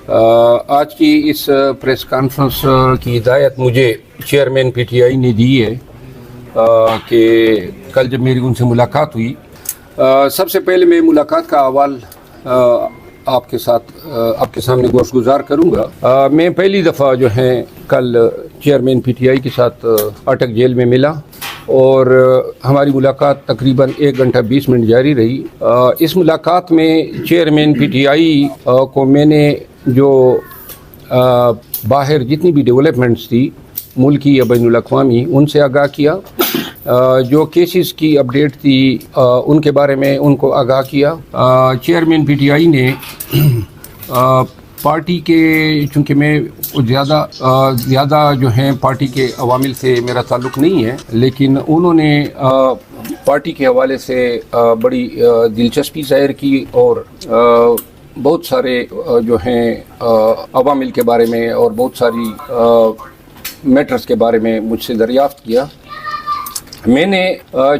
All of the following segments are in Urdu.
آج کی اس پریس کانفرنس کی ہدایت مجھے چیئرمین پی ٹی آئی نے دی ہے کہ کل جب میری ان سے ملاقات ہوئی، سب سے پہلے میں ملاقات کا احوال آپ کے ساتھ آپ کے سامنے گوش گزار کروں گا۔ میں پہلی دفعہ جو ہے کل چیئرمین پی ٹی آئی کے ساتھ اٹک جیل میں ملا اور ہماری ملاقات تقریباً 1 گھنٹہ 20 منٹ جاری رہی۔ اس ملاقات میں چیئرمین پی ٹی آئی کو میں نے جو باہر جتنی بھی ڈیولپمنٹس تھی ملکی یا بین الاقوامی ان سے آگاہ کیا، جو کیسز کی اپڈیٹ تھی ان کے بارے میں ان کو آگاہ کیا۔ چیئرمین پی ٹی آئی نے پارٹی کے، چونکہ میں زیادہ جو ہیں پارٹی کے عوامل سے میرا تعلق نہیں ہے، لیکن انہوں نے پارٹی کے حوالے سے بڑی دلچسپی ظاہر کی اور بہت سارے جو ہیں عوامل کے بارے میں اور بہت ساری میٹرز کے بارے میں مجھ سے دریافت کیا۔ میں نے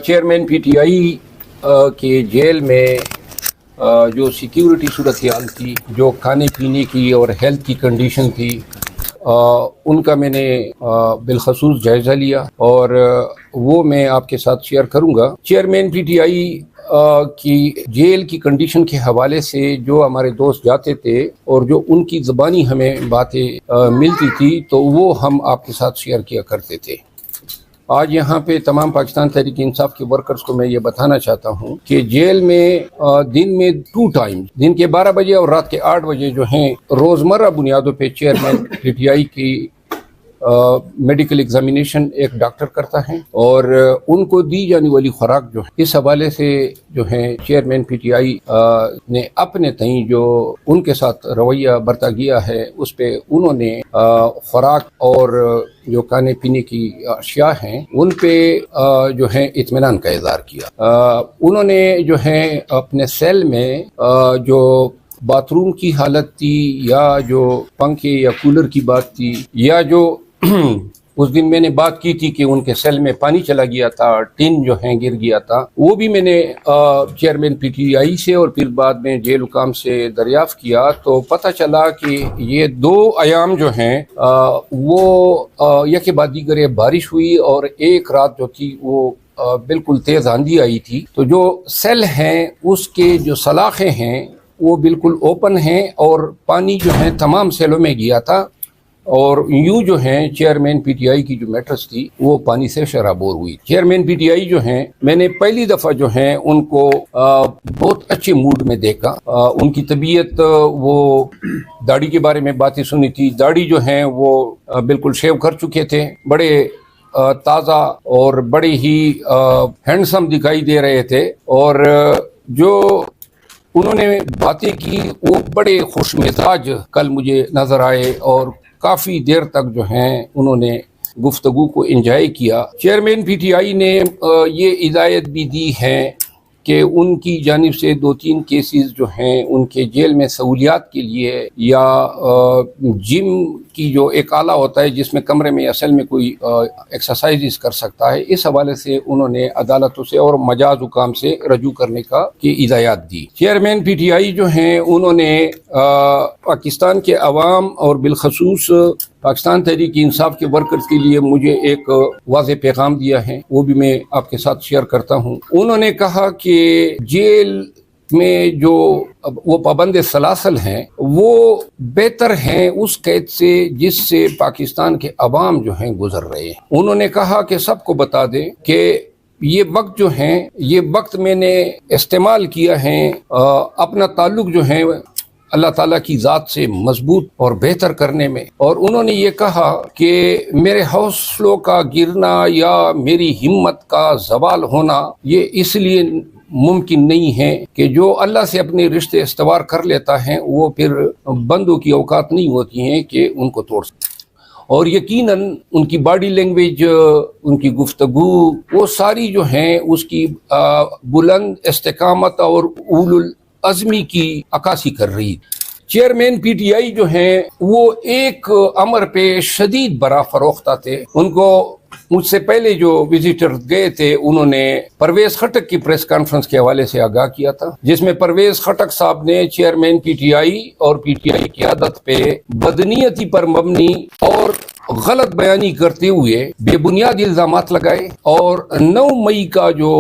چیئرمین پی ٹی آئی کے جیل میں جو سیکیورٹی صورتحال تھی، جو کھانے پینے کی اور ہیلتھ کی کنڈیشن تھی، ان کا میں نے بالخصوص جائزہ لیا اور وہ میں آپ کے ساتھ شیئر کروں گا۔ چیئرمین پی ٹی آئی کی جیل کی کنڈیشن کے حوالے سے جو ہمارے دوست جاتے تھے اور جو ان کی زبانی ہمیں باتیں ملتی تھی تو وہ ہم آپ کے ساتھ شیئر کیا کرتے تھے۔ آج یہاں پہ تمام پاکستان تحریک انصاف کے ورکرز کو میں یہ بتانا چاہتا ہوں کہ جیل میں دن میں 2 ٹائم، دن کے 12 بجے اور رات کے 8 بجے جو ہیں روزمرہ بنیادوں پہ چیئرمین پی ٹی آئی کی میڈیکل ایگزامینیشن ایک ڈاکٹر کرتا ہے اور ان کو دی جانے والی خوراک جو ہے، اس حوالے سے جو ہے چیئرمین پی ٹی آئی نے اپنے تئیں جو ان کے ساتھ رویہ برتا گیا ہے اس پہ انہوں نے خوراک اور جو کھانے پینے کی اشیاء ہیں ان پہ جو ہے اطمینان کا اظہار کیا۔ انہوں نے جو ہے اپنے سیل میں جو باتھ روم کی حالت تھی یا جو پنکھے یا کولر کی بات تھی یا جو اس دن میں نے بات کی تھی کہ ان کے سیل میں پانی چلا گیا تھا، ٹن جو ہیں گر گیا تھا، وہ بھی میں نے چیئرمین پی ٹی آئی سے اور پھر بعد میں جیل حکام سے دریافت کیا تو پتہ چلا کہ یہ 2 ایام جو ہیں وہ یک بعد دیگر بارش ہوئی اور ایک رات جو تھی وہ بالکل تیز آندھی آئی تھی، تو جو سیل ہیں اس کے جو سلاخیں ہیں وہ بالکل اوپن ہیں اور پانی جو ہے تمام سیلوں میں گیا تھا اور یوں جو ہیں چیئرمین پی ٹی آئی کی جو میٹرز تھی وہ پانی سے شرابور ہوئی۔ چیئرمین پی ٹی آئی جو ہیں میں نے پہلی دفعہ جو ہیں ان کو بہت اچھے موڈ میں دیکھا۔ ان کی طبیعت، وہ داڑھی کے بارے میں باتیں سنی تھی، داڑھی جو ہیں وہ بالکل شیو کر چکے تھے، بڑے تازہ اور بڑے ہی ہینڈسم دکھائی دے رہے تھے اور جو انہوں نے باتیں کی وہ بڑے خوش مزاج کل مجھے نظر آئے اور کافی دیر تک جو ہیں انہوں نے گفتگو کو انجوائے کیا۔ چیئرمین پی ٹی آئی نے یہ ہدایت بھی دی ہے کہ ان کی جانب سے 2-3 کیسز جو ہیں ان کے جیل میں سہولیات کے لیے یا جم کی جو ایک آلہ ہوتا ہے جس میں کمرے میں اصل میں کوئی ایکسرسائزز کر سکتا ہے، اس حوالے سے انہوں نے عدالتوں سے اور مجاز حکام سے رجوع کرنے کی ہدایات دی۔ چیئرمین پی ٹی آئی جو ہیں انہوں نے پاکستان کے عوام اور بالخصوص پاکستان تحریک انصاف کے ورکرز کے لیے مجھے ایک واضح پیغام دیا ہے، وہ بھی میں آپ کے ساتھ شیئر کرتا ہوں۔ انہوں نے کہا کہ جیل میں جو وہ پابند سلاسل ہیں وہ بہتر ہیں اس قید سے جس سے پاکستان کے عوام جو ہیں گزر رہے ہیں۔ انہوں نے کہا کہ سب کو بتا دیں کہ یہ وقت جو ہیں یہ وقت میں نے استعمال کیا ہے اپنا تعلق جو ہے اللہ تعالیٰ کی ذات سے مضبوط اور بہتر کرنے میں، اور انہوں نے یہ کہا کہ میرے حوصلوں کا گرنا یا میری ہمت کا زوال ہونا یہ اس لیے ممکن نہیں ہے کہ جو اللہ سے اپنے رشتے استوار کر لیتا ہے وہ پھر بندوں کی اوقات نہیں ہوتی ہیں کہ ان کو توڑ سکتے، اور یقیناً ان کی باڈی لینگویج، ان کی گفتگو وہ ساری جو ہیں اس کی بلند استقامت اور اولو العزمی کی عکاسی کر رہی۔ چیئرمین پی ٹی آئی جو ہیں وہ ایک امر پہ شدید برا فروختہ تھے، ان کو مجھ سے پہلے جو وزٹر گئے تھے انہوں نے پرویز خٹک کی پریس کانفرنس کے حوالے سے آگاہ کیا تھا، جس میں پرویز خٹک صاحب نے چیئرمین پی ٹی آئی اور پی ٹی آئی کی عادت پہ بدنیتی پر مبنی اور غلط بیانی کرتے ہوئے بے بنیاد الزامات لگائے، اور 9 مئی کا جو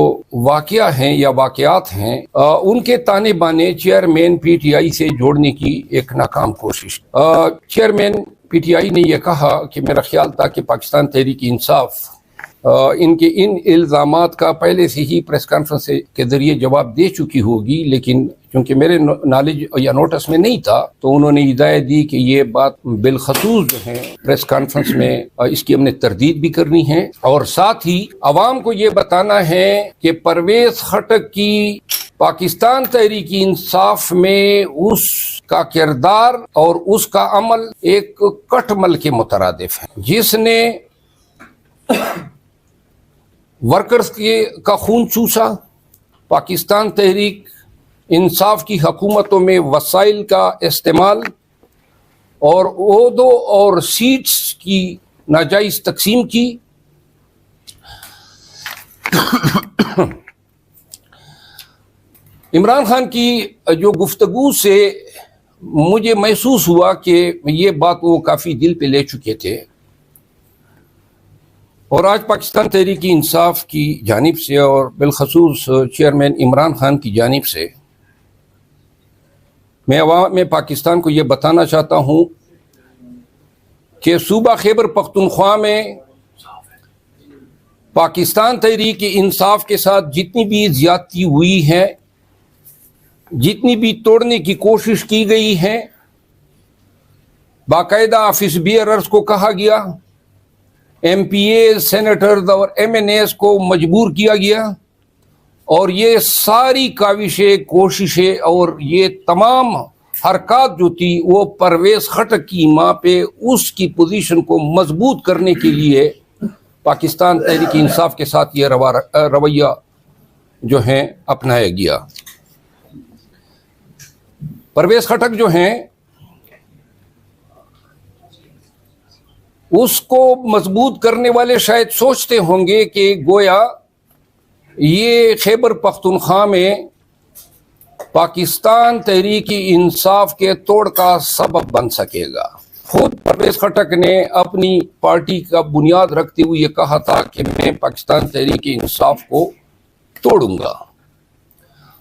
واقعہ ہیں یا واقعات ہیں ان کے تانے بانے چیئرمین پی ٹی آئی سے جوڑنے کی ایک ناکام کوشش۔ چیئرمین پی ٹی آئی نے یہ کہا کہ میرا خیال تھا کہ پاکستان تحریک انصاف ان کے ان الزامات کا پہلے سے ہی پریس کانفرنس کے ذریعے جواب دے چکی ہوگی، لیکن چونکہ میرے نالج یا نوٹس میں نہیں تھا تو انہوں نے ہدایت دی کہ یہ بات بالخصوص جو ہے پریس کانفرنس میں اس کی ہم نے تردید بھی کرنی ہے، اور ساتھ ہی عوام کو یہ بتانا ہے کہ پرویز خٹک کی پاکستان تحریک انصاف میں اس کا کردار اور اس کا عمل ایک کٹ مل کے مترادف ہے، جس نے ورکرز کا خون چوسا، پاکستان تحریک انصاف کی حکومتوں میں وسائل کا استعمال اور عہدوں اور سیٹس کی ناجائز تقسیم کی، عمران خان کی جو گفتگو سے مجھے محسوس ہوا کہ یہ بات وہ کافی دل پہ لے چکے تھے، اور آج پاکستان تحریک انصاف کی جانب سے اور بالخصوص چیئرمین عمران خان کی جانب سے میں عوام پاکستان کو یہ بتانا چاہتا ہوں کہ صوبہ خیبر پختونخوا میں پاکستان تحریک انصاف کے ساتھ جتنی بھی زیادتی ہوئی ہے، جتنی بھی توڑنے کی کوشش کی گئی ہے، باقاعدہ آفس بیئررز کو کہا گیا، ایم پی اے سینیٹرز اور ایم این ایز کو مجبور کیا گیا، اور یہ ساری کاوشیں کوششیں اور یہ تمام حرکات جو تھی وہ پرویز خٹک کی ماں پہ اس کی پوزیشن کو مضبوط کرنے کے لیے پاکستان تحریک انصاف کے ساتھ یہ رویہ جو ہے اپنایا گیا۔ پرویز خٹک جو ہیں اس کو مضبوط کرنے والے شاید سوچتے ہوں گے کہ گویا یہ خیبر پختونخوا میں پاکستان تحریک انصاف کے توڑ کا سبب بن سکے گا۔ خود پرویز خٹک نے اپنی پارٹی کا بنیاد رکھتے ہوئے یہ کہا تھا کہ میں پاکستان تحریک انصاف کو توڑوں گا۔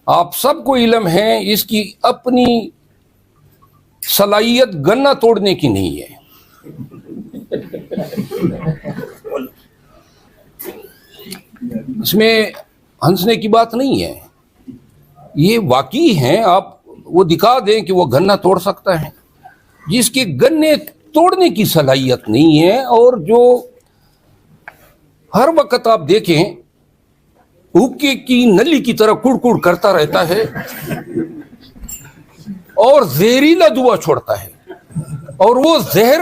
آپ سب کو علم ہے اس کی اپنی صلاحیت گنا توڑنے کی نہیں ہے، اس میں ہنسنے کی بات نہیں ہے، یہ واقعی ہیں۔ آپ وہ دکھا دیں کہ وہ گنا توڑ سکتا ہے، جس کے گنے توڑنے کی صلاحیت نہیں ہے، اور جو ہر وقت آپ دیکھیں حقے کی نلی کی طرح کڑ کڑ کرتا رہتا ہے اور زہریلا دھواں چھوڑتا ہے، اور وہ زہر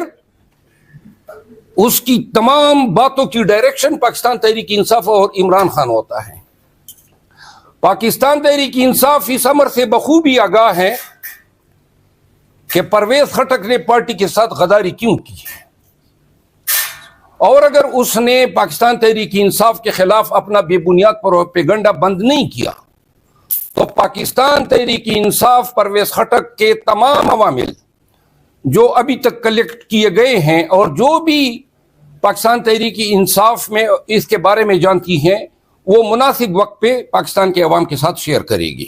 اس کی تمام باتوں کی ڈائریکشن پاکستان تحریک انصاف اور عمران خان ہوتا ہے۔ پاکستان تحریک انصاف اس امر سے بخوبی آگاہ ہے کہ پرویز خٹک نے پارٹی کے ساتھ غداری کیوں کی ہے، اور اگر اس نے پاکستان تحریک انصاف کے خلاف اپنا بے بنیاد پروپیگنڈا بند نہیں کیا تو پاکستان تحریک انصاف پرویز خٹک کے تمام عوامل جو ابھی تک کلیکٹ کیے گئے ہیں اور جو بھی پاکستان تحریک انصاف میں اس کے بارے میں جانتی ہیں وہ مناسب وقت پہ پاکستان کے عوام کے ساتھ شیئر کرے گی۔